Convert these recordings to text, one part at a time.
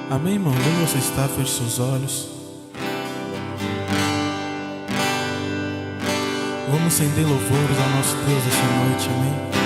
Amém, irmãos? Onde você está? Feche seus olhos. Vamos acender louvores ao nosso Deus essa noite, amém?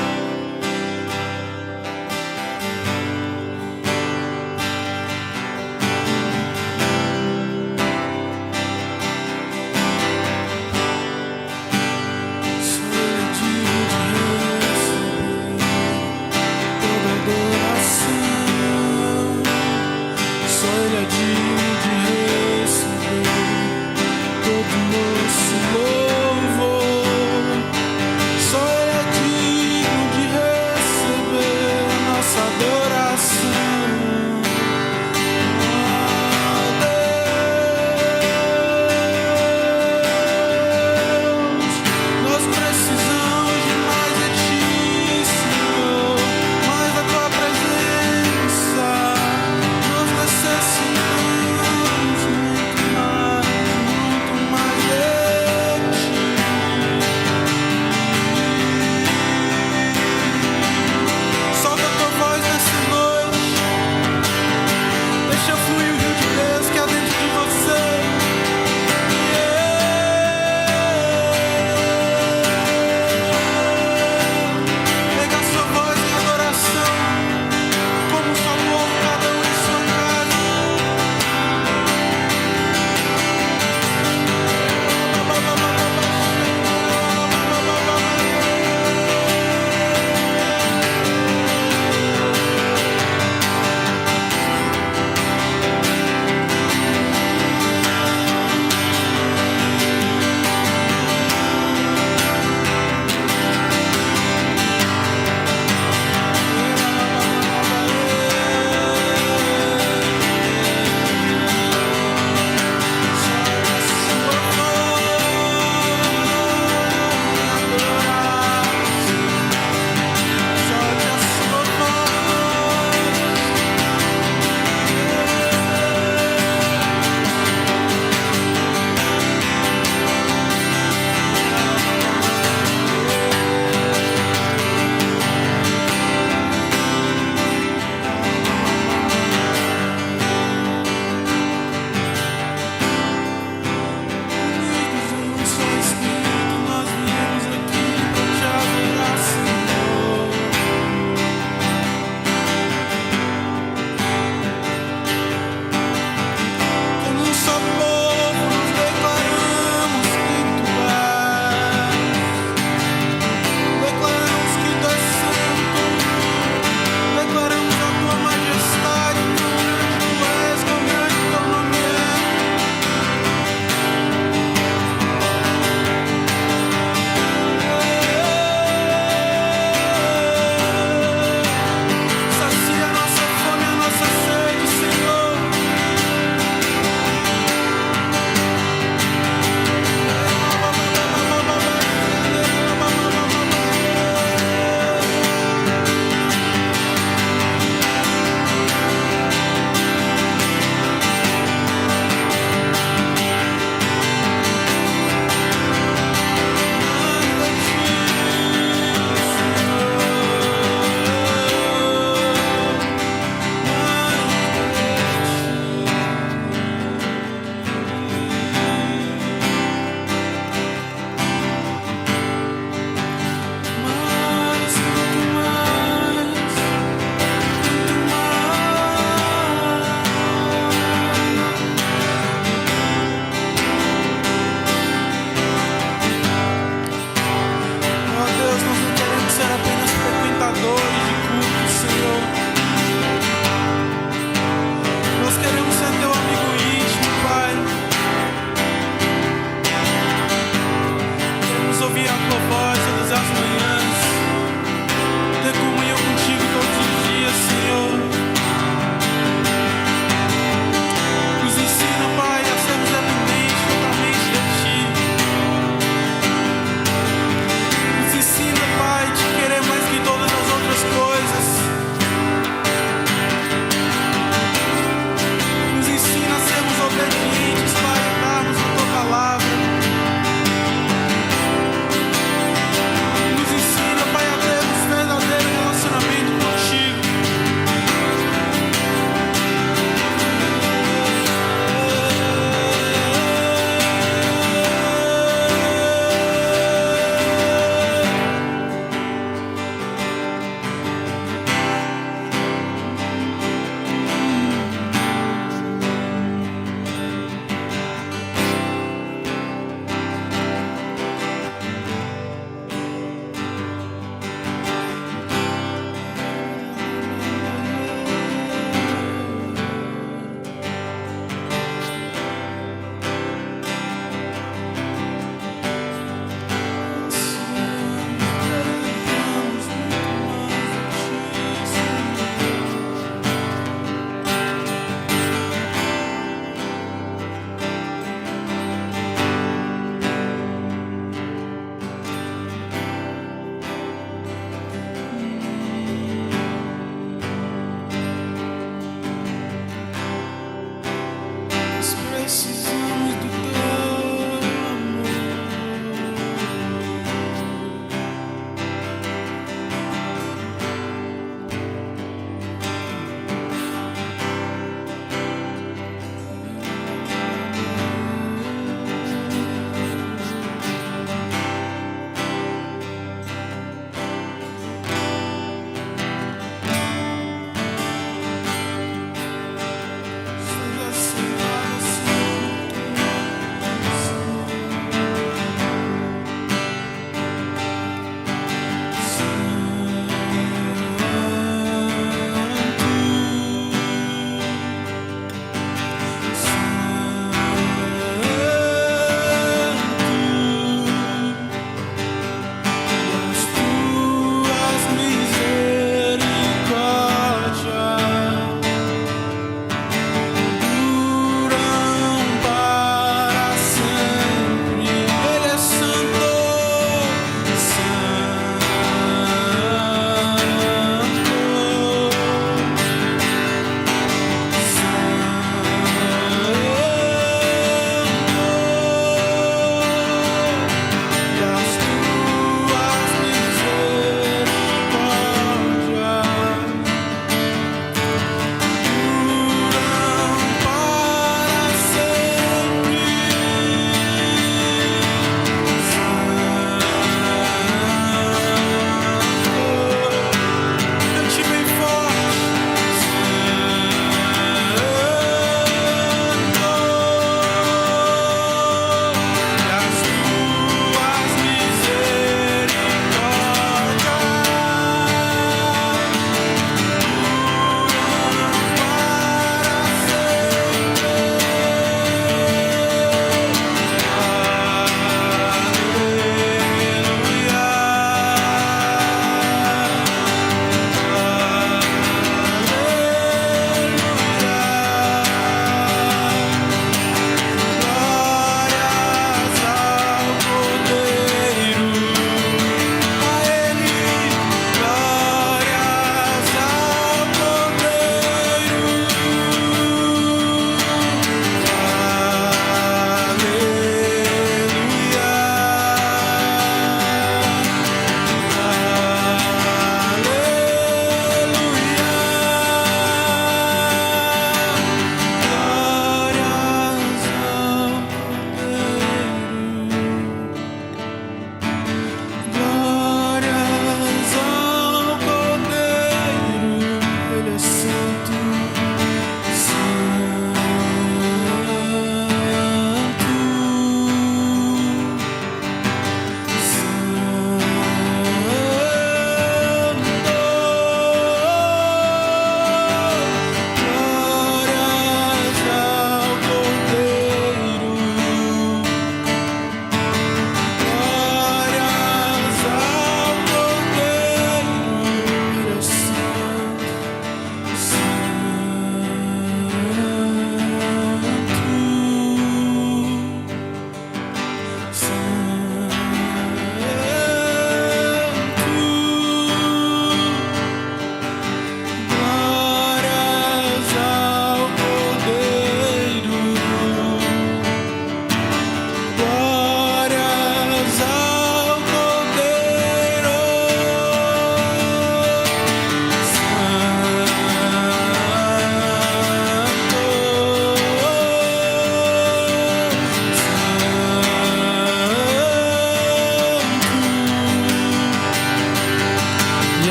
Só Ele é digno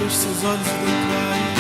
Feche seus olhos e declare.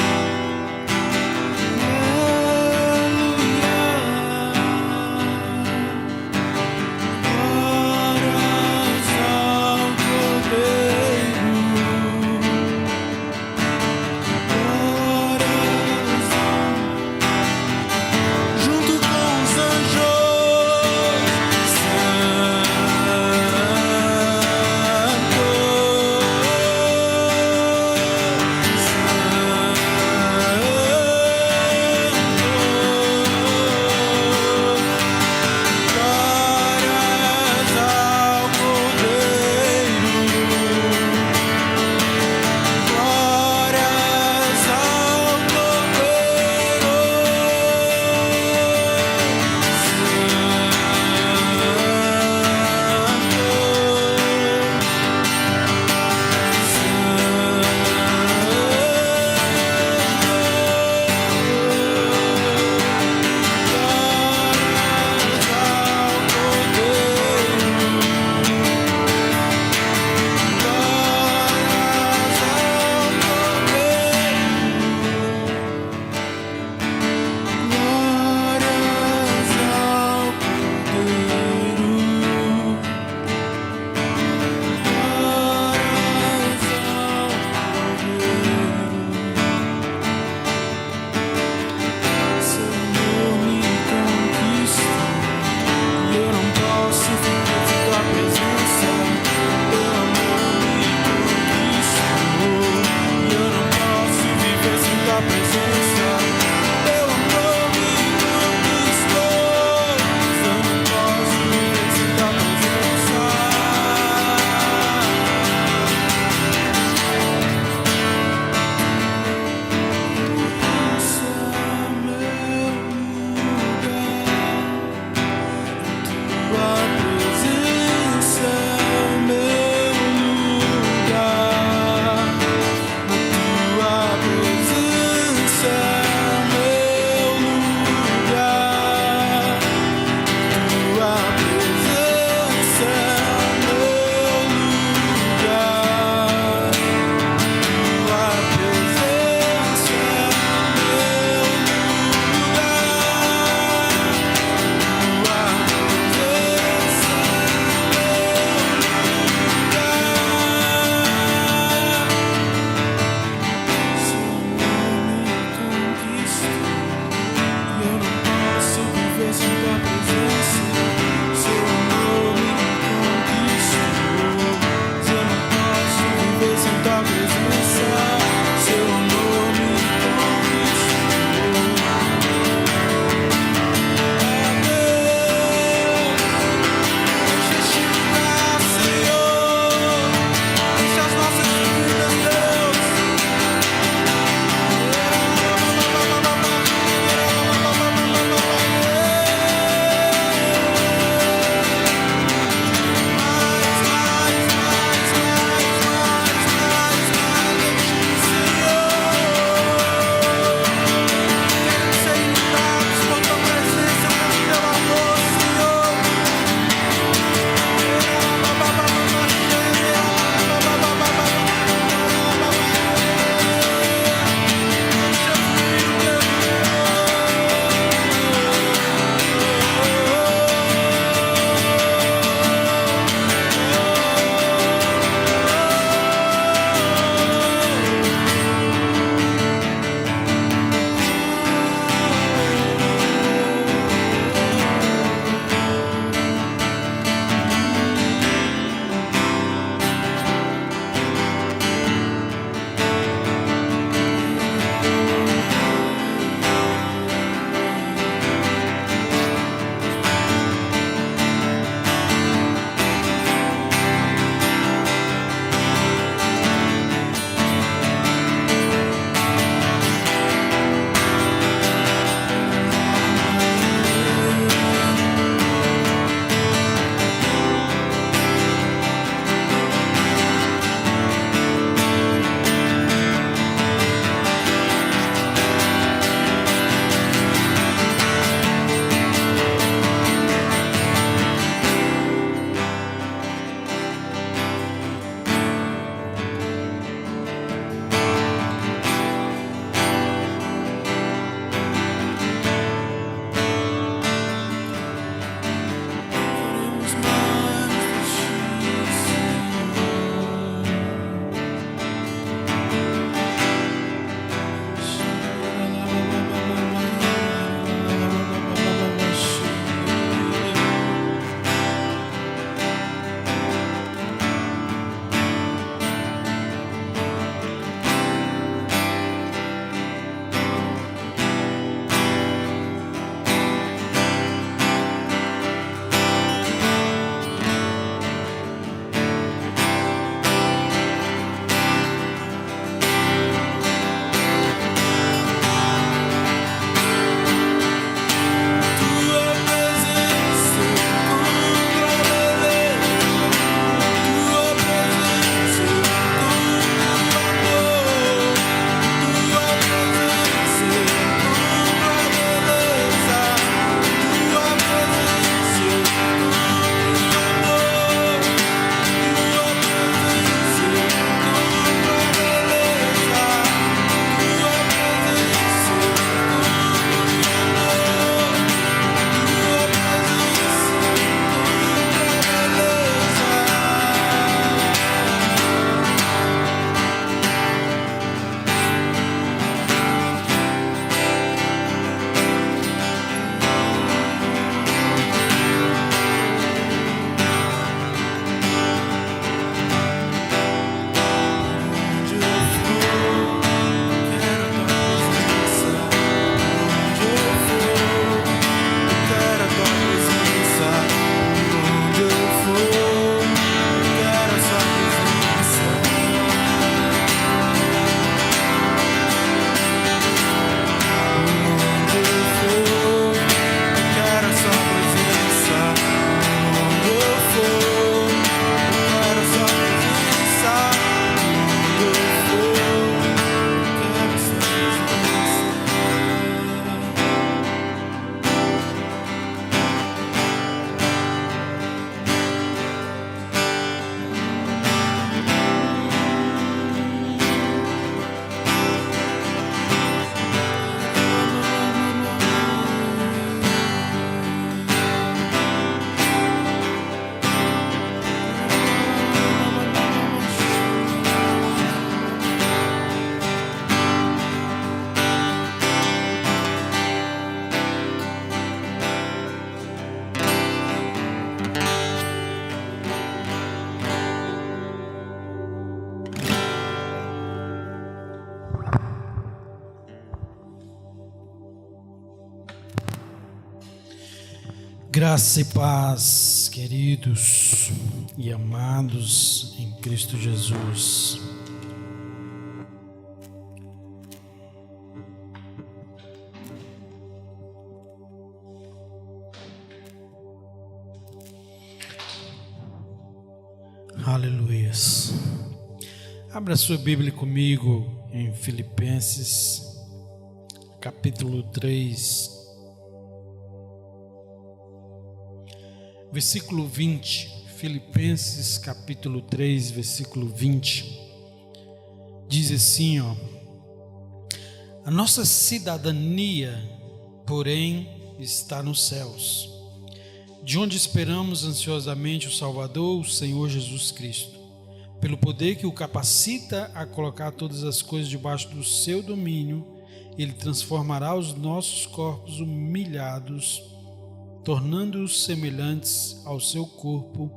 Graça e paz, queridos e amados em Cristo Jesus. Aleluias. Abra sua Bíblia comigo em Filipenses, capítulo 3, versículo 20. Filipenses, capítulo 3, versículo 20. Diz assim, a nossa cidadania, porém, está nos céus, de onde esperamos ansiosamente o Salvador, o Senhor Jesus Cristo. Pelo poder que o capacita a colocar todas as coisas debaixo do seu domínio, ele transformará os nossos corpos humilhados, tornando-os semelhantes ao seu corpo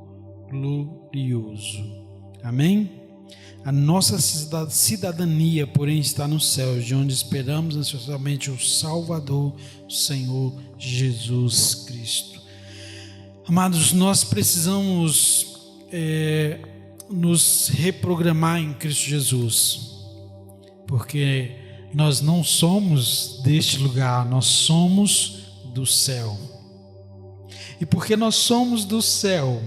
glorioso. Amém? A nossa cidadania, porém, está nos céus, de onde esperamos ansiosamente o Salvador, o Senhor Jesus Cristo. Amados, nós precisamos nos reprogramar em Cristo Jesus, porque nós não somos deste lugar, nós somos do céu. E porque nós somos do céu,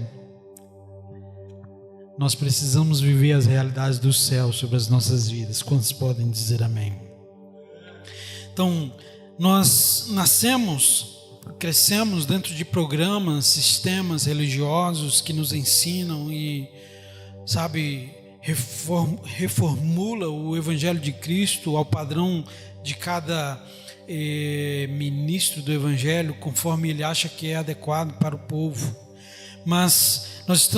nós precisamos viver as realidades do céu sobre as nossas vidas. Quantos podem dizer amém? Então, nós crescemos dentro de programas, sistemas religiosos que nos ensinam e, reformula o Evangelho de Cristo ao padrão de cada ministro do Evangelho, conforme ele acha que é adequado para o povo. Mas nós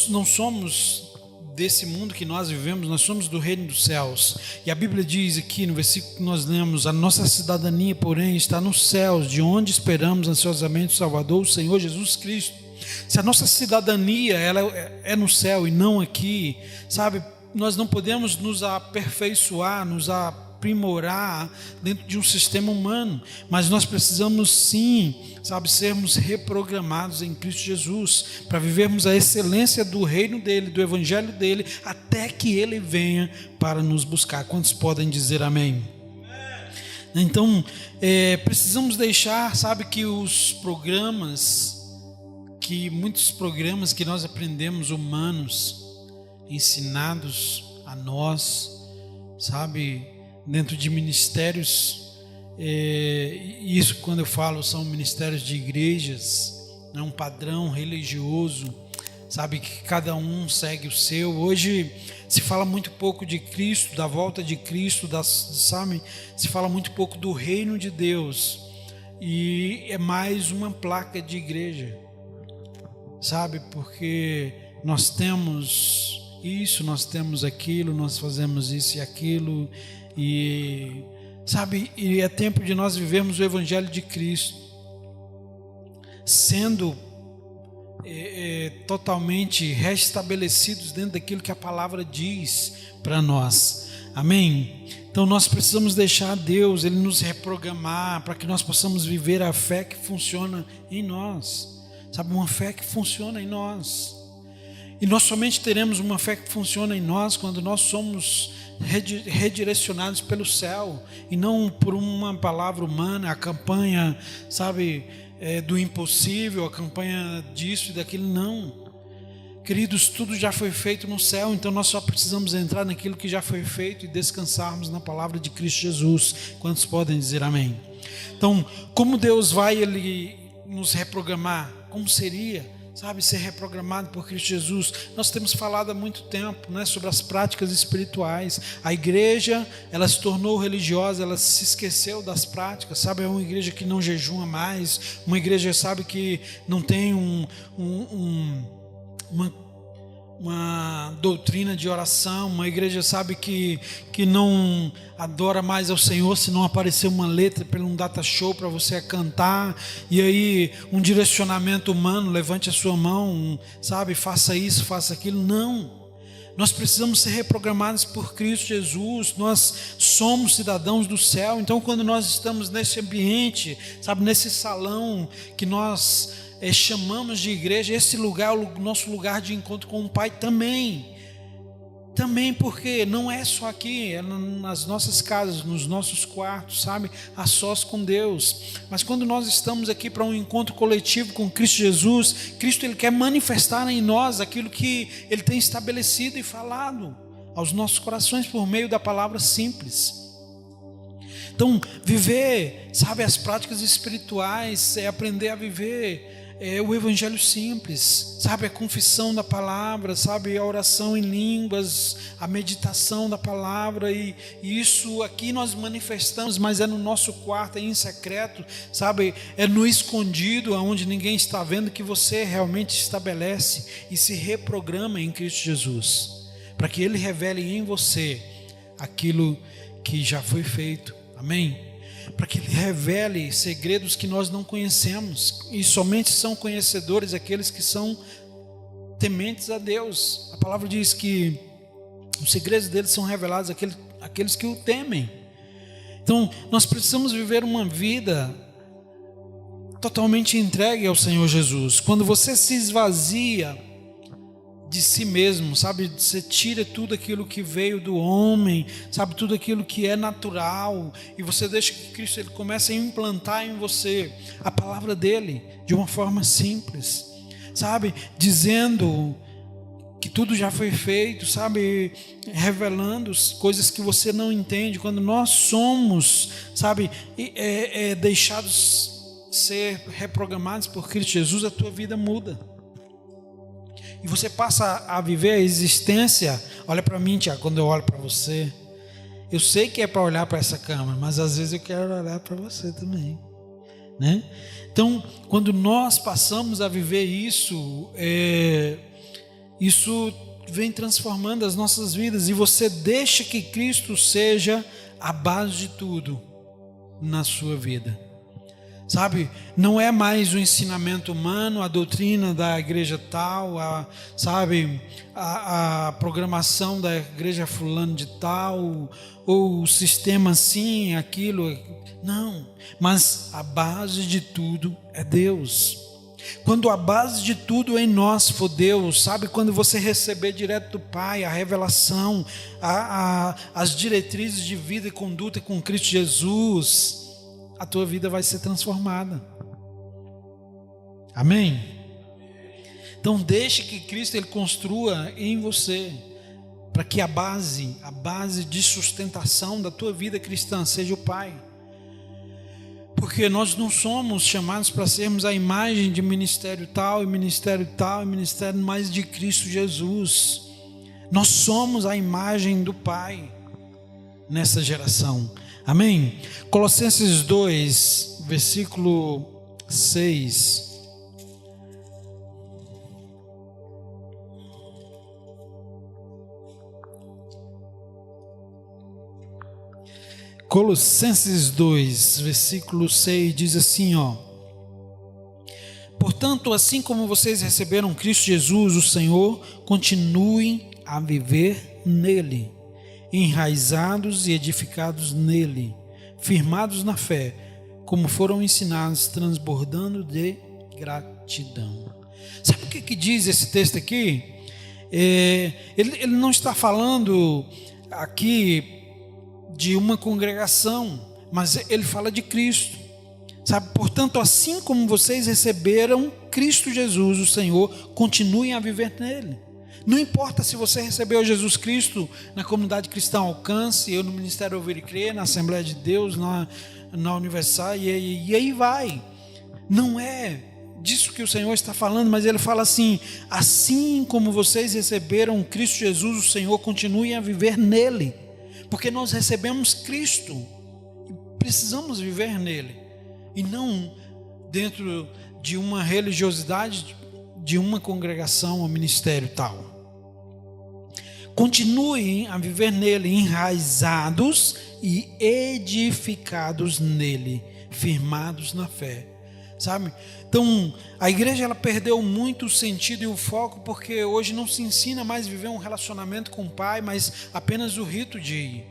não somos desse mundo que nós vivemos, nós somos do reino dos céus. E a Bíblia diz aqui no versículo que nós lemos: a nossa cidadania, porém, está nos céus, de onde esperamos ansiosamente o Salvador, o Senhor Jesus Cristo. Se a nossa cidadania ela é no céu e não aqui, nós não podemos nos aperfeiçoar, nos aprimorar dentro de um sistema humano, mas nós precisamos sim, sermos reprogramados em Cristo Jesus, para vivermos a excelência do reino dele, do evangelho dele, até que ele venha para nos buscar. Quantos podem dizer amém? Então, precisamos deixar, que os muitos programas que nós aprendemos humanos, ensinados a nós, dentro de ministérios, isso quando eu falo são ministérios de igrejas, é um padrão religioso, que cada um segue o seu. Hoje se fala muito pouco de Cristo, da volta de Cristo, se fala muito pouco do reino de Deus, e é mais uma placa de igreja, porque nós temos isso, nós temos aquilo, nós fazemos isso e aquilo, e é tempo de nós vivermos o Evangelho de Cristo, sendo totalmente restabelecidos dentro daquilo que a palavra diz para nós. Amém? Então nós precisamos deixar Deus, Ele nos reprogramar, para que nós possamos viver a fé que funciona em nós. Uma fé que funciona em nós. E nós somente teremos uma fé que funciona em nós quando nós somos redirecionados pelo céu, e não por uma palavra humana, a campanha, do impossível, a campanha disso e daquilo. Não, queridos, tudo já foi feito no céu, então nós só precisamos entrar naquilo que já foi feito e descansarmos na palavra de Cristo Jesus. Quantos podem dizer amém? Então, como Deus vai nos reprogramar? Como seria, ser reprogramado por Cristo Jesus? Nós temos falado há muito tempo, sobre as práticas espirituais. A igreja, ela se tornou religiosa, ela se esqueceu das práticas, é uma igreja que não jejuma mais, uma igreja, que não tem uma doutrina de oração, uma igreja, que não adora mais ao Senhor se não aparecer uma letra pelo um data show para você cantar, e aí um direcionamento humano, levante a sua mão, faça isso, faça aquilo. Não, Nós precisamos ser reprogramados por Cristo Jesus. Nós somos cidadãos do céu. Então, quando nós estamos nesse ambiente, sabe, nesse salão que nós chamamos de igreja, esse lugar é o nosso lugar de encontro com o Pai também. Também porque não é só aqui, é nas nossas casas, nos nossos quartos, sabe? A sós com Deus. Mas quando nós estamos aqui para um encontro coletivo com Cristo Jesus, Cristo Ele quer manifestar em nós aquilo que Ele tem estabelecido e falado aos nossos corações por meio da palavra simples. Então, viver, sabe, as práticas espirituais, é aprender a viver o evangelho simples, sabe, a confissão da palavra, sabe, a oração em línguas, a meditação da palavra, e isso aqui nós manifestamos, mas é no nosso quarto, é em secreto, sabe, é no escondido, onde ninguém está vendo, que você realmente estabelece e se reprograma em Cristo Jesus, para que Ele revele em você aquilo que já foi feito, amém? Para que Ele revele segredos que nós não conhecemos, e somente são conhecedores aqueles que são tementes a Deus. A palavra diz que os segredos dele são revelados àqueles que o temem. Então nós precisamos viver uma vida totalmente entregue ao Senhor Jesus. Quando você se esvazia de si mesmo, sabe, você tira tudo aquilo que veio do homem, sabe, tudo aquilo que é natural, e você deixa que Cristo Ele comece a implantar em você a palavra dele, de uma forma simples, sabe, dizendo que tudo já foi feito, sabe, revelando coisas que você não entende. Quando nós somos, sabe, deixados ser reprogramados por Cristo Jesus, a tua vida muda. E você passa a viver a existência. Olha para mim, Tiago, quando eu olho para você, eu sei que é para olhar para essa câmera, mas às vezes eu quero olhar para você também, né? Então, quando nós passamos a viver isso, isso vem transformando as nossas vidas, e você deixa que Cristo seja a base de tudo na sua vida. Sabe, não é mais o ensinamento humano, a doutrina da igreja tal, a programação da igreja fulano de tal, ou o sistema assim, aquilo. Não, mas a base de tudo é Deus. Quando a base de tudo em nós for Deus, sabe, quando você receber direto do Pai a revelação, as diretrizes de vida e conduta com Cristo Jesus, a tua vida vai ser transformada. Amém? Então deixe que Cristo Ele construa em você, para que a base de sustentação da tua vida cristã seja o Pai. Porque nós não somos chamados para sermos a imagem de ministério tal, e ministério tal, e ministério mais de Cristo Jesus. Nós somos a imagem do Pai nessa geração. Amém? Colossenses 2, versículo 6. Colossenses 2, versículo 6 diz assim, ó: portanto, assim como vocês receberam Cristo Jesus, o Senhor, continuem a viver nele, enraizados e edificados nele, firmados na fé, como foram ensinados, transbordando de gratidão. Sabe o que diz esse texto aqui? Ele não está falando aqui de uma congregação, mas ele fala de Cristo, sabe? Portanto, assim como vocês receberam Cristo Jesus, o Senhor, continuem a viver nele. Não importa se você recebeu Jesus Cristo na comunidade cristã Alcance, eu no Ministério Ouvir e Crer, na Assembleia de Deus, na Universal, e aí vai. Não é disso que o Senhor está falando, mas Ele fala assim: assim como vocês receberam Cristo Jesus, o Senhor, continuem a viver nele. Porque nós recebemos Cristo e precisamos viver nele, e não dentro de uma religiosidade, de uma congregação ou ministério tal. Continuem a viver nele, enraizados e edificados nele, firmados na fé. sabe? Então, a igreja ela perdeu muito o sentido e o foco, porque hoje não se ensina mais a viver um relacionamento com o Pai, mas apenas o rito de ir.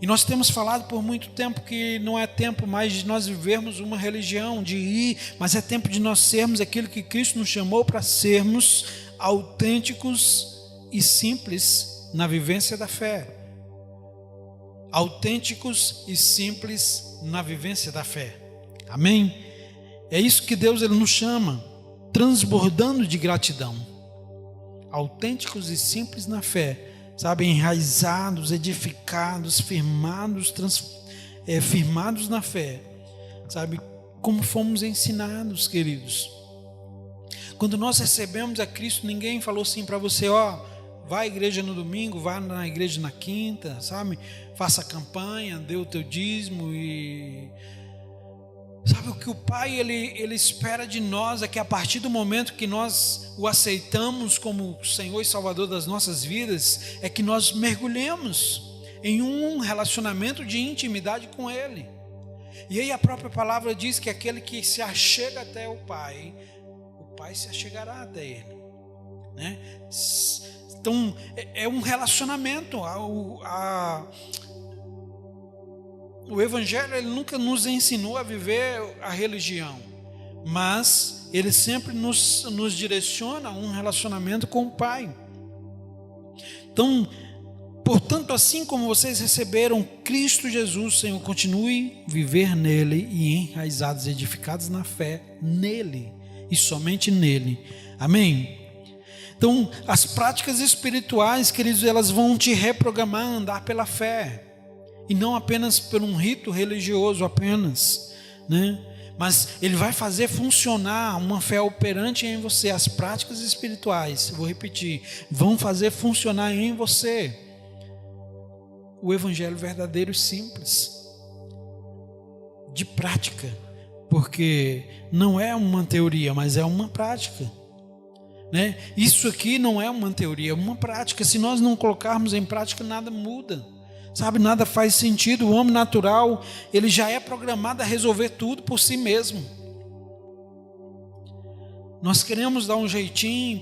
E nós temos falado por muito tempo que não é tempo mais de nós vivermos uma religião, de ir, mas é tempo de nós sermos aquilo que Cristo nos chamou para sermos, autênticos e simples na vivência da fé. Autênticos e simples na vivência da fé. Amém? É isso que Deus ele nos chama, transbordando de gratidão. Autênticos e simples na fé. Sabe, enraizados, edificados, firmados na fé, sabe, como fomos ensinados, queridos. Quando nós recebemos a Cristo, ninguém falou assim para você, ó, vai à igreja no domingo, vai na igreja na quinta, sabe, faça campanha, dê o teu dízimo e... Sabe, o que o Pai ele espera de nós é que a partir do momento que nós o aceitamos como Senhor e Salvador das nossas vidas, é que nós mergulhemos em um relacionamento de intimidade com Ele. E aí a própria palavra diz que aquele que se achega até o Pai se achegará até Ele, né? Então é um relacionamento. O Evangelho ele nunca nos ensinou a viver a religião, mas ele sempre nos direciona a um relacionamento com o Pai. Então, portanto, assim como vocês receberam Cristo Jesus, Senhor, continue a viver nele e enraizados, edificados na fé nele e somente nele. Amém? Então, as práticas espirituais, queridos, elas vão te reprogramar a andar pela fé. E não apenas por um rito religioso apenas, né? Mas ele vai fazer funcionar uma fé operante em você. As práticas espirituais, vou repetir, vão fazer funcionar em você o evangelho verdadeiro e simples, de prática, porque não é uma teoria, mas é uma prática, né? Isso aqui não é uma teoria, é uma prática. Se nós não colocarmos em prática, nada muda. Sabe, nada faz sentido. O homem natural, ele já é programado a resolver tudo por si mesmo. Nós queremos dar um jeitinho,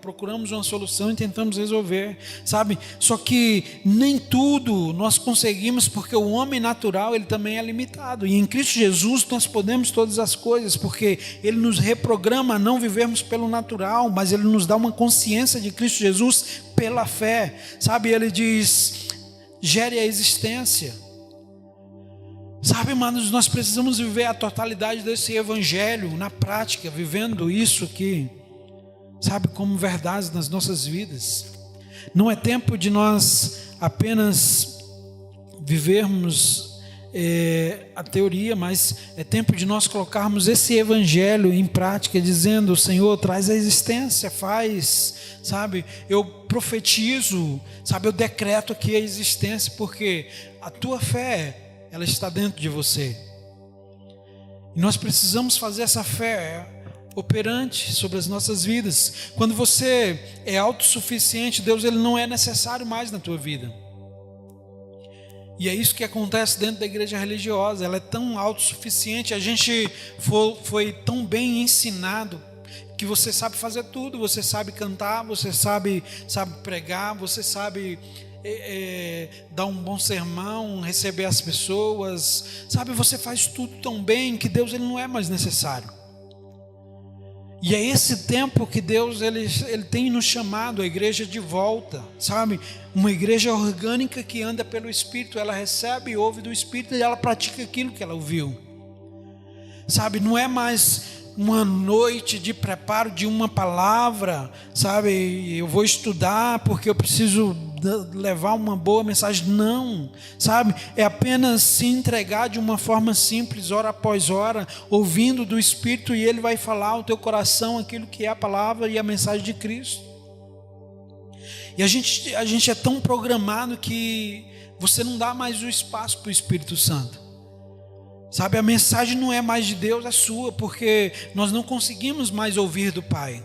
procuramos uma solução e tentamos resolver, sabe? Só que nem tudo nós conseguimos, porque o homem natural, ele também é limitado. E em Cristo Jesus nós podemos todas as coisas, porque Ele nos reprograma a não vivermos pelo natural, mas Ele nos dá uma consciência de Cristo Jesus pela fé, sabe? Ele diz... gere a existência. Sabe, irmãos, nós precisamos viver a totalidade desse evangelho na prática, vivendo isso aqui, sabe, como verdades nas nossas vidas. Não é tempo de nós apenas vivermos a teoria, mas é tempo de nós colocarmos esse evangelho em prática, dizendo: Senhor, traz a existência, faz, sabe, eu profetizo, sabe, eu decreto aqui a existência, porque a tua fé, ela está dentro de você, e nós precisamos fazer essa fé operante sobre as nossas vidas. Quando você é autossuficiente, Deus ele não é necessário mais na tua vida. E é isso que acontece dentro da igreja religiosa. Ela é tão autossuficiente, a gente foi tão bem ensinado que você sabe fazer tudo. Você sabe cantar, você sabe pregar, você sabe dar um bom sermão, receber as pessoas, sabe, você faz tudo tão bem que Deus ele não é mais necessário. E é esse tempo que Deus ele tem nos chamado a igreja de volta, sabe? Uma igreja orgânica que anda pelo Espírito. Ela recebe e ouve do Espírito e ela pratica aquilo que ela ouviu, sabe? Não é mais uma noite de preparo de uma palavra, sabe? Eu vou estudar porque eu preciso levar uma boa mensagem. Não, sabe? É apenas se entregar de uma forma simples, hora após hora, ouvindo do Espírito, e Ele vai falar ao teu coração aquilo que é a palavra e a mensagem de Cristo. E a gente é tão programado que você não dá mais o espaço para o Espírito Santo, sabe? A mensagem não é mais de Deus, é sua, porque nós não conseguimos mais ouvir do Pai.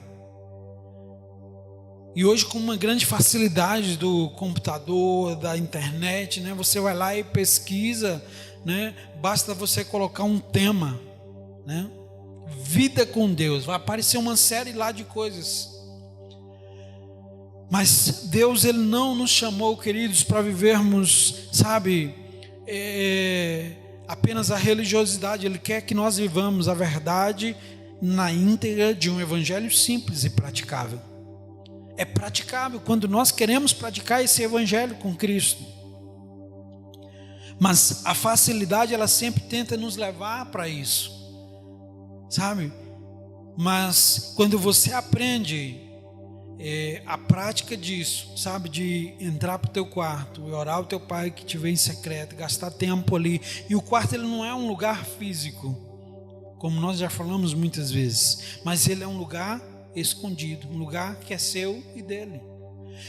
E hoje, com uma grande facilidade do computador, da internet, né, você vai lá e pesquisa, né, basta você colocar um tema, né, vida com Deus. Vai aparecer uma série lá de coisas. Mas Deus, Ele não nos chamou, queridos, para vivermos, sabe, apenas a religiosidade. Ele quer que nós vivamos a verdade na íntegra de um evangelho simples e praticável. É praticável quando nós queremos praticar esse evangelho com Cristo. Mas a facilidade, ela sempre tenta nos levar para isso, sabe? Mas quando você aprende a prática disso, sabe, de entrar para o teu quarto e orar ao teu pai que te vê em secreto, gastar tempo ali, e o quarto ele não é um lugar físico, como nós já falamos muitas vezes, mas ele é um lugar escondido, um lugar que é seu e dele.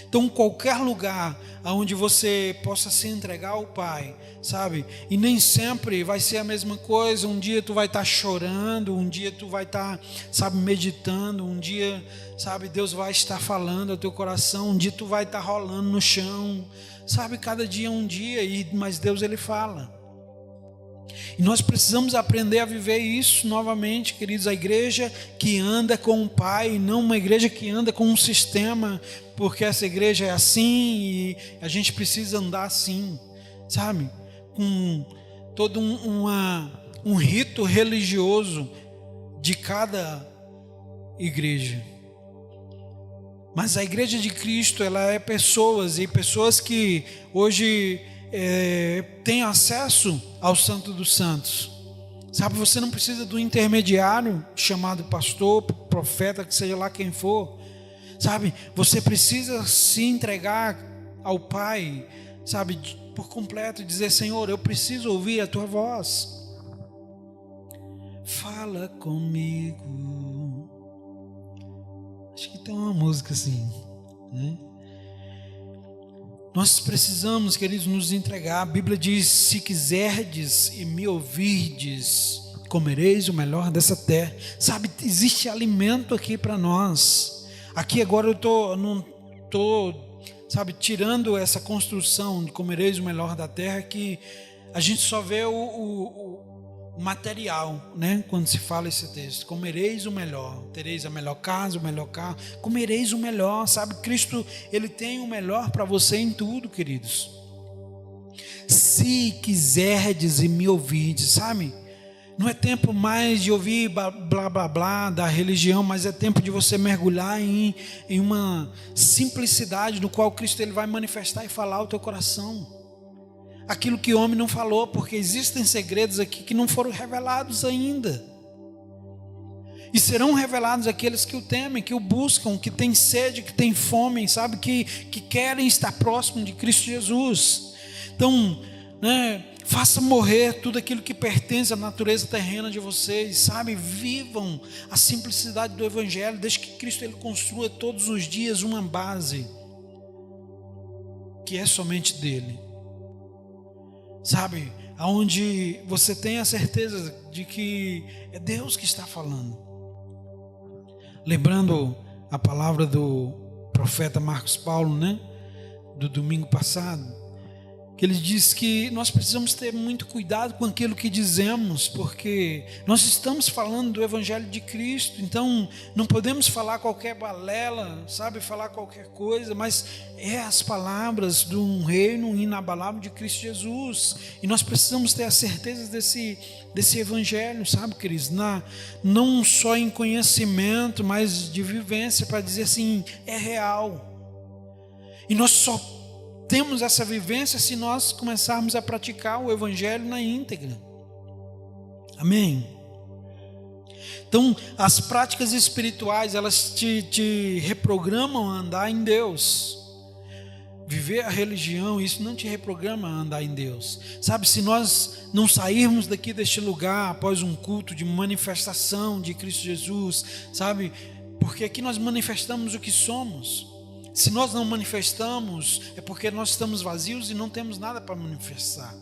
Então qualquer lugar onde você possa se entregar ao Pai, sabe, e nem sempre vai ser a mesma coisa. Um dia tu vai estar chorando, um dia tu vai estar, sabe, meditando, um dia, sabe, Deus vai estar falando ao teu coração, um dia tu vai estar rolando no chão, sabe, cada dia é um dia, mas Deus ele fala. E nós precisamos aprender a viver isso novamente, queridos. A igreja que anda com o Pai, não uma igreja que anda com um sistema, porque essa igreja é assim e a gente precisa andar assim, sabe? Com todo um rito religioso de cada igreja. Mas a igreja de Cristo, ela é pessoas, e pessoas que hoje tem acesso ao Santo dos Santos, sabe? Você não precisa do intermediário chamado pastor, profeta, que seja lá quem for, sabe? Você precisa se entregar ao Pai, sabe, por completo, e dizer: Senhor, eu preciso ouvir a tua voz, fala comigo. Acho que tem uma música assim, né? Nós precisamos, queridos, nos entregar. A Bíblia diz: se quiserdes e me ouvirdes, comereis o melhor dessa terra. Sabe, existe alimento aqui para nós. Aqui agora eu não estou, sabe, tirando essa construção de comereis o melhor da terra, que a gente só vê o material, né? Quando se fala esse texto, comereis o melhor, tereis a melhor casa, o melhor carro, comereis o melhor, sabe? Cristo, ele tem o melhor para você em tudo, queridos. Se quiserdes e me ouvirdes, sabe? Não é tempo mais de ouvir blá blá blá da religião, mas é tempo de você mergulhar em uma simplicidade no qual Cristo ele vai manifestar e falar ao teu coração. Aquilo que o homem não falou, porque existem segredos aqui que não foram revelados ainda. E serão revelados aqueles que o temem, que o buscam, que têm sede, que têm fome, sabe, que querem estar próximo de Cristo Jesus. Então, né, faça morrer tudo aquilo que pertence à natureza terrena de vocês, sabe? Vivam a simplicidade do Evangelho, desde que Cristo ele construa todos os dias uma base que é somente dele. Sabe, aonde você tem a certeza de que é Deus que está falando. Lembrando a palavra do profeta Marcos Paulo, né, do domingo passado, que ele diz que nós precisamos ter muito cuidado com aquilo que dizemos, porque nós estamos falando do Evangelho de Cristo. Então não podemos falar qualquer balela, sabe, falar qualquer coisa, mas é as palavras de um reino inabalável de Cristo Jesus, e nós precisamos ter a certeza desse Evangelho, sabe, queridos, não só em conhecimento, mas de vivência, para dizer assim, é real. E nós só temos essa vivência se nós começarmos a praticar o Evangelho na íntegra. Amém? Então, as práticas espirituais, elas te reprogramam a andar em Deus. Viver a religião, isso não te reprograma a andar em Deus. Sabe, se nós não sairmos daqui deste lugar após um culto de manifestação de Cristo Jesus, sabe, porque aqui nós manifestamos o que somos. Se nós não manifestamos, é porque nós estamos vazios e não temos nada para manifestar.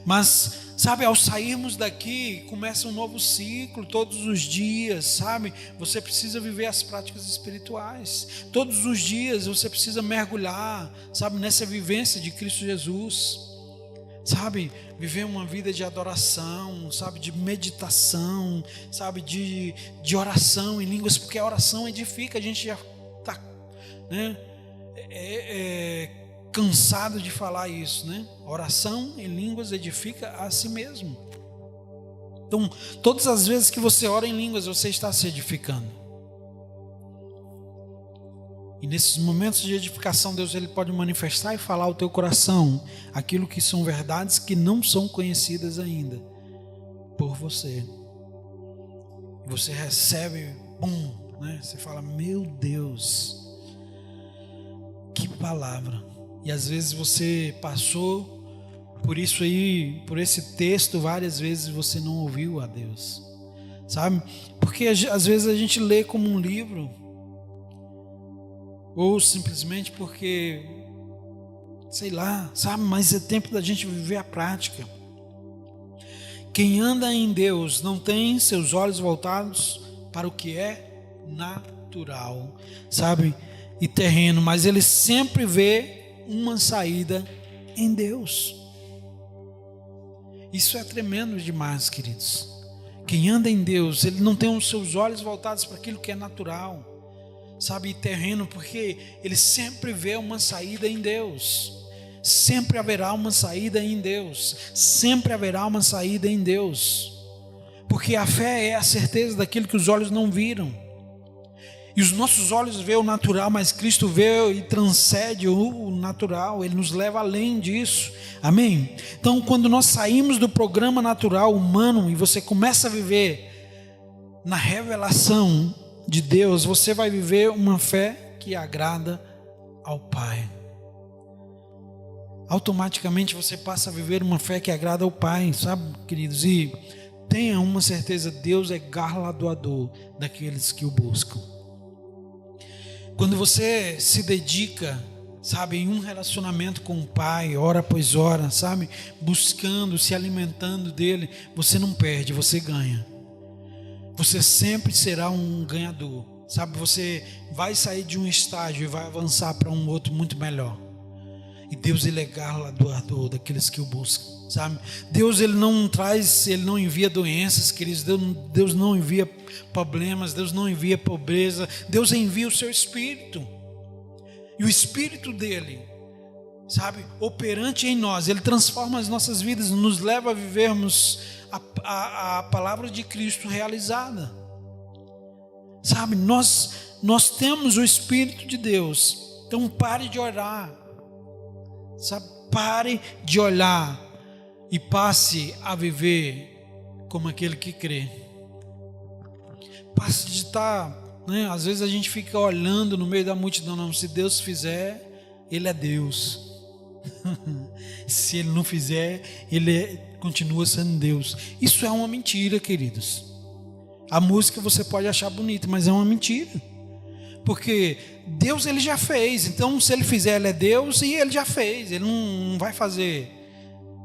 Mas, sabe, ao sairmos daqui, começa um novo ciclo, todos os dias, sabe? Você precisa viver as práticas espirituais. Todos os dias você precisa mergulhar, sabe, nessa vivência de Cristo Jesus. sabe, viver uma vida de adoração, sabe, de meditação, sabe, de oração em línguas, porque a oração edifica. A gente já está, né, cansado de falar isso, né? Oração em línguas edifica a si mesmo. Então, todas as vezes que você ora em línguas, você está se edificando. E nesses momentos de edificação, Deus ele pode manifestar e falar ao teu coração aquilo que são verdades que não são conhecidas ainda por você. Você recebe, né? Você fala, meu Deus, que palavra. E às vezes você passou por isso aí, por esse texto, várias vezes você não ouviu a Deus, sabe? Porque às vezes a gente lê como um livro, ou simplesmente porque, sei lá, sabe? Mas é tempo da gente viver a prática. Quem anda em Deus não tem seus olhos voltados para o que é natural, sabe? E terreno, mas ele sempre vê uma saída em Deus. Isso é tremendo demais, queridos. Quem anda em Deus, ele não tem os seus olhos voltados para aquilo que é natural, sabe, e terreno, porque ele sempre vê uma saída em Deus. Sempre haverá uma saída em Deus. Sempre haverá uma saída em Deus. Porque a fé é a certeza daquilo que os olhos não viram. E os nossos olhos veem o natural, mas Cristo vê e transcende o natural. Ele nos leva além disso. Amém? Então, quando nós saímos do programa natural humano e você começa a viver na revelação de Deus, você vai viver uma fé que agrada ao Pai. Automaticamente você passa a viver uma fé que agrada ao Pai, sabe, queridos? E tenha uma certeza, Deus é galardoador daqueles que o buscam. Quando você se dedica, sabe, em um relacionamento com o Pai, hora após hora, sabe, buscando, se alimentando dele, você não perde, você ganha. Você sempre será um ganhador, sabe, você vai sair de um estágio e vai avançar para um outro muito melhor. E Deus ele é galardoador daqueles que o buscam, sabe? Deus ele não traz, ele não envia doenças, queridos. Deus não envia problemas, Deus não envia pobreza. Deus envia o seu Espírito. E o Espírito dele, sabe, operante em nós, ele transforma as nossas vidas, nos leva a vivermos a palavra de Cristo realizada. Sabe, nós temos o Espírito de Deus. Então pare de orar. Sabe, pare de olhar e passe a viver como aquele que crê. Passe de estar, né? Às vezes a gente fica olhando no meio da multidão, não, se Deus fizer, Ele é Deus. Se Ele não fizer, Ele continua sendo Deus. Isso é uma mentira, queridos. A música você pode achar bonita, mas é uma mentira. Porque Deus ele já fez, então se ele fizer, ele é Deus e ele já fez, ele não vai fazer,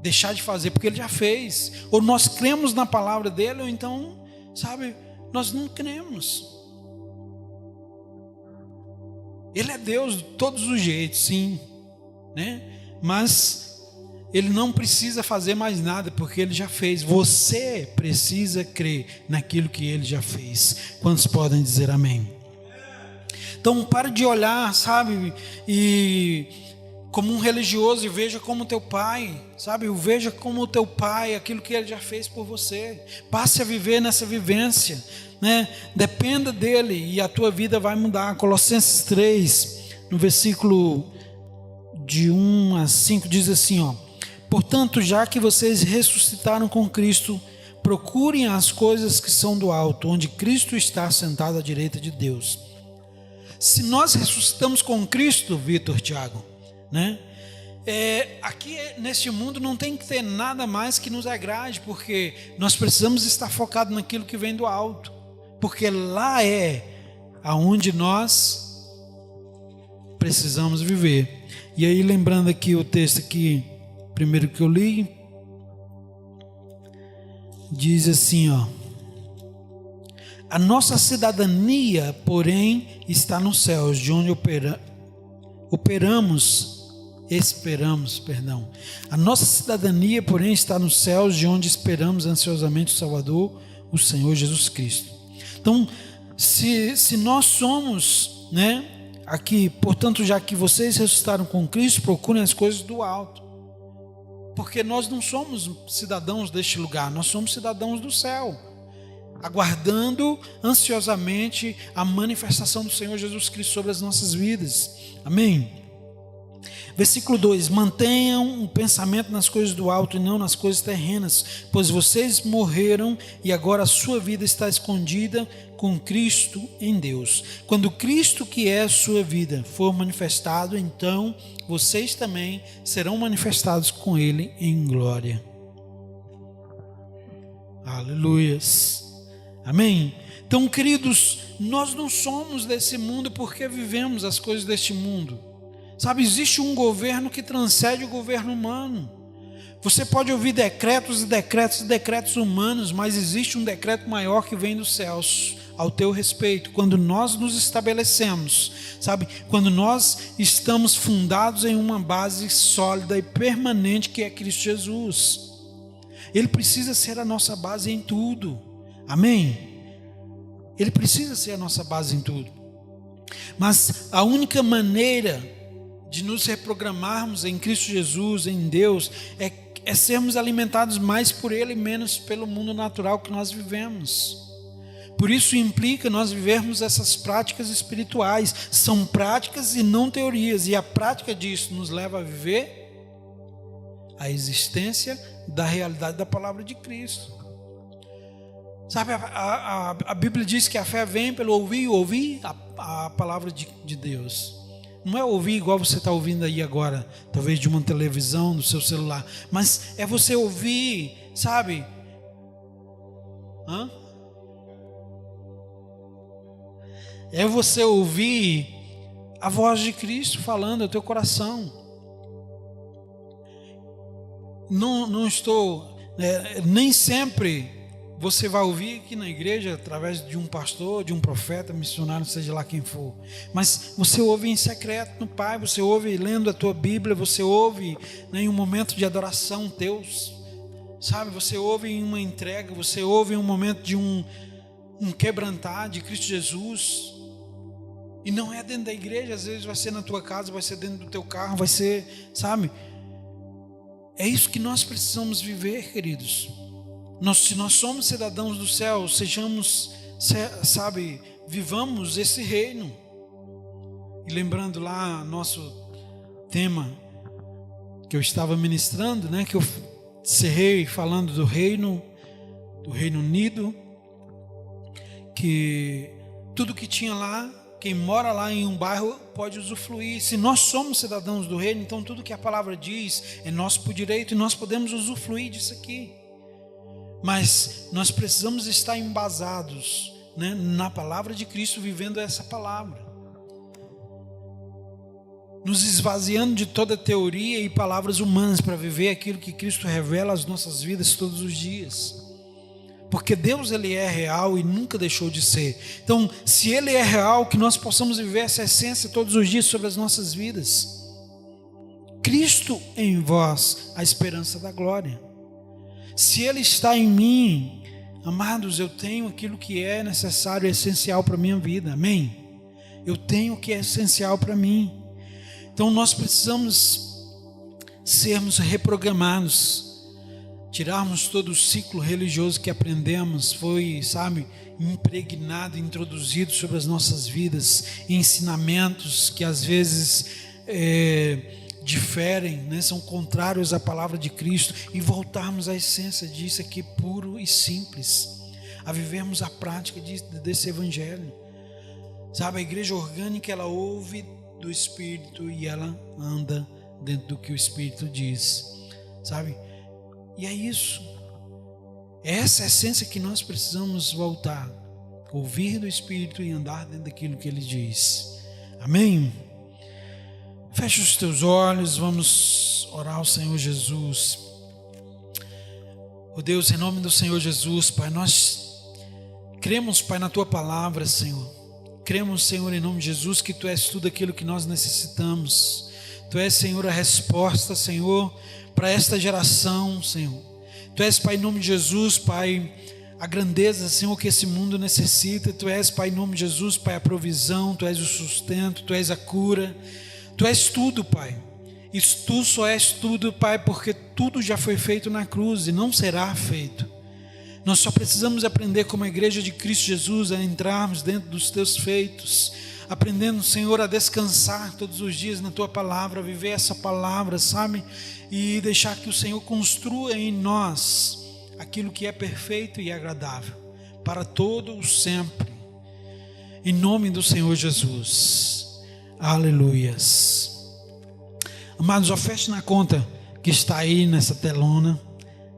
deixar de fazer, porque ele já fez. Ou nós cremos na palavra dele, ou então, sabe, nós não cremos. Ele é Deus de todos os jeitos, sim, né? Mas ele não precisa fazer mais nada, porque ele já fez. Você precisa crer naquilo que ele já fez. Quantos podem dizer amém? Então pare de olhar, sabe, e como um religioso, e veja como teu pai, sabe, veja como o teu pai, aquilo que ele já fez por você. Passe a viver nessa vivência, né? Dependa dele e a tua vida vai mudar. Colossenses 3, no versículo de 1 a 5, diz assim, ó: portanto, já que vocês ressuscitaram com Cristo, procurem as coisas que são do alto, onde Cristo está sentado à direita de Deus. Se nós ressuscitamos com Cristo, Vitor, Tiago, né? Aqui neste mundo não tem que ter nada mais que nos agrade, porque nós precisamos estar focados naquilo que vem do alto, porque lá é aonde nós precisamos viver. E aí, lembrando aqui o texto aqui, primeiro que eu li, diz assim, ó: a nossa cidadania, porém, está nos céus, de onde operamos esperamos, perdão. A nossa cidadania, porém, está nos céus, de onde esperamos ansiosamente o Salvador, o Senhor Jesus Cristo. Então, se nós somos, aqui, portanto, já que vocês ressuscitaram com Cristo, procurem as coisas do alto. Porque nós não somos cidadãos deste lugar, nós somos cidadãos do céu, aguardando ansiosamente a manifestação do Senhor Jesus Cristo sobre as nossas vidas. Amém? Versículo 2: mantenham o pensamento nas coisas do alto e não nas coisas terrenas, pois vocês morreram e agora a sua vida está escondida com Cristo em Deus. Quando Cristo, que é a sua vida, for manifestado, então vocês também serão manifestados com Ele em glória. Aleluias. Amém? Então, queridos, nós não somos desse mundo porque vivemos as coisas deste mundo. Sabe, existe um governo que transcende o governo humano. Você pode ouvir decretos e decretos e decretos humanos, mas existe um decreto maior que vem dos céus ao teu respeito. Quando nós nos estabelecemos, sabe, quando nós estamos fundados em uma base sólida e permanente que é Cristo Jesus, Ele precisa ser a nossa base em tudo. Amém? Ele precisa ser a nossa base em tudo. Mas a única maneira de nos reprogramarmos em Cristo Jesus, em Deus, é sermos alimentados mais por Ele e menos pelo mundo natural que nós vivemos. Por isso implica nós vivermos essas práticas espirituais. São práticas e não teorias, e a prática disso nos leva a viver a existência da realidade da palavra de Cristo. Sabe, a Bíblia diz que a fé vem pelo ouvir e ouvir a palavra de Deus. Não é ouvir igual você está ouvindo aí agora, talvez de uma televisão, do seu celular, mas é você ouvir, sabe? É você ouvir a voz de Cristo falando ao teu coração. Não estou, nem sempre você vai ouvir aqui na igreja através de um pastor, de um profeta, missionário, seja lá quem for, mas você ouve em secreto no Pai, você ouve lendo a tua Bíblia, você ouve em um momento de adoração teus, sabe, você ouve em uma entrega, você ouve em um momento de um quebrantar de Cristo Jesus. E não é dentro da igreja, às vezes vai ser na tua casa, vai ser dentro do teu carro, vai ser, sabe, é isso que nós precisamos viver, queridos. Se nós somos cidadãos do céu, sejamos, sabe, vivamos esse reino. E lembrando lá nosso tema que eu estava ministrando, que eu cerrei falando do Reino Unido, que tudo que tinha lá, quem mora lá em um bairro pode usufruir. Se nós somos cidadãos do reino, então tudo que a palavra diz é nosso por direito e nós podemos usufruir disso aqui. Mas nós precisamos estar embasados, na palavra de Cristo, vivendo essa palavra, nos esvaziando de toda teoria e palavras humanas para viver aquilo que Cristo revela às nossas vidas todos os dias. Porque Deus, Ele é real e nunca deixou de ser. Então, se Ele é real, que nós possamos viver essa essência todos os dias sobre as nossas vidas. Cristo em vós, a esperança da glória. Se Ele está em mim, amados, eu tenho aquilo que é necessário e essencial para a minha vida, amém? Eu tenho o que é essencial para mim. Então nós precisamos sermos reprogramados, tirarmos todo o ciclo religioso que aprendemos, foi, sabe, impregnado, introduzido sobre as nossas vidas, ensinamentos que às vezes diferem, são contrários à palavra de Cristo, e voltarmos à essência disso aqui, puro e simples, a vivermos a prática desse evangelho. Sabe, a igreja orgânica, ela ouve do Espírito e ela anda dentro do que o Espírito diz, sabe? E é isso, é essa essência que nós precisamos voltar, ouvir do Espírito e andar dentro daquilo que Ele diz, amém? Feche os teus olhos, vamos orar ao Senhor Jesus. Oh Deus, em nome do Senhor Jesus, Pai, nós cremos, Pai, na Tua palavra, Senhor. Cremos, Senhor, em nome de Jesus, que Tu és tudo aquilo que nós necessitamos. Tu és, Senhor, a resposta, Senhor, para esta geração, Senhor. Tu és, Pai, em nome de Jesus, Pai, a grandeza, Senhor, que esse mundo necessita. Tu és, Pai, em nome de Jesus, Pai, a provisão. Tu és o sustento, Tu és a cura. Tu és tudo, Pai. E Tu só és tudo, Pai, porque tudo já foi feito na cruz e não será feito. Nós só precisamos aprender como a igreja de Cristo Jesus a entrarmos dentro dos Teus feitos, aprendendo, Senhor, a descansar todos os dias na Tua palavra, a viver essa palavra, sabe? E deixar que o Senhor construa em nós aquilo que é perfeito e agradável, para todo o sempre. Em nome do Senhor Jesus. Aleluias. Amados, oferte na conta que está aí nessa telona,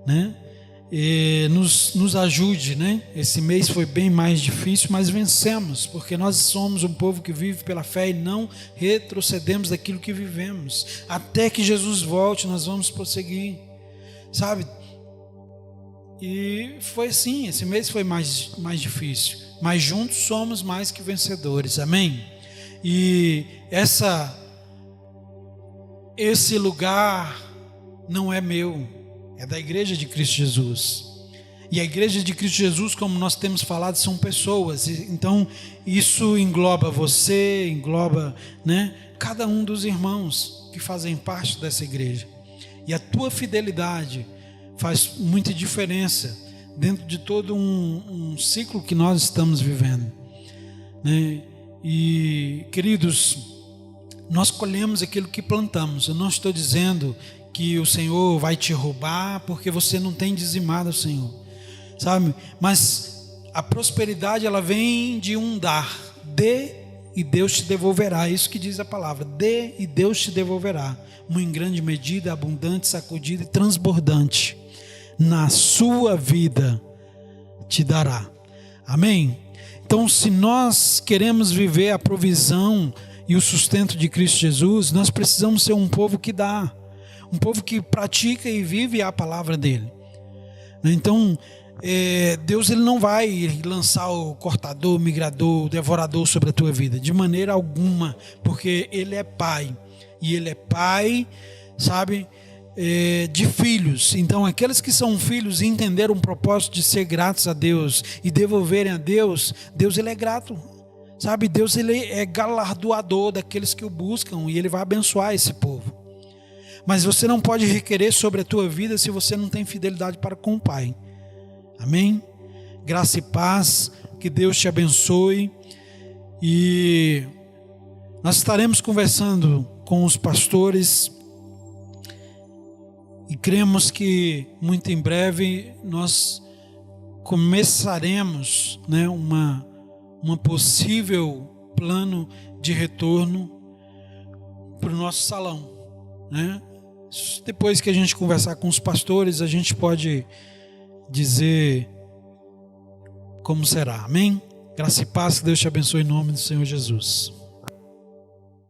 né? E nos ajude, né? Esse mês foi bem mais difícil, mas vencemos, porque nós somos um povo que vive pela fé e não retrocedemos daquilo que vivemos. Até que Jesus volte, nós vamos prosseguir, sabe? E foi assim, esse mês foi mais difícil, mas juntos somos mais que vencedores, amém? E esse lugar não é meu, é da igreja de Cristo Jesus. E a igreja de Cristo Jesus, como nós temos falado, são pessoas. Então isso engloba você, engloba, né, cada um dos irmãos que fazem parte dessa igreja. E a tua fidelidade faz muita diferença dentro de todo um ciclo que nós estamos vivendo, né? E queridos, nós colhemos aquilo que plantamos. Eu não estou dizendo que o Senhor vai te roubar porque você não tem dizimado ao Senhor, sabe? Mas a prosperidade, ela vem de um dar. Dê e Deus te devolverá. É isso que diz a palavra. Dê e Deus te devolverá. Uma em grande medida, abundante, sacudida e transbordante na sua vida te dará. Amém? Então, se nós queremos viver a provisão e o sustento de Cristo Jesus, nós precisamos ser um povo que dá, um povo que pratica e vive a palavra dele. Então, Deus, ele não vai lançar o cortador, o migrador, o devorador sobre a tua vida, de maneira alguma, porque ele é pai, e ele é pai, sabe, de filhos. Então aqueles que são filhos e entenderam o propósito de ser gratos a Deus e devolverem a Deus, Deus, ele é grato, sabe? Deus, ele é galardoador daqueles que o buscam, e ele vai abençoar esse povo. Mas você não pode requerer sobre a tua vida se você não tem fidelidade para com o Pai. Amém? Graça e paz, que Deus te abençoe. E nós estaremos conversando com os pastores e cremos que muito em breve nós começaremos, né, uma possível plano de retorno para o nosso salão, né? Depois que a gente conversar com os pastores, a gente pode dizer como será. Amém? Graça e paz, que Deus te abençoe em nome do Senhor Jesus.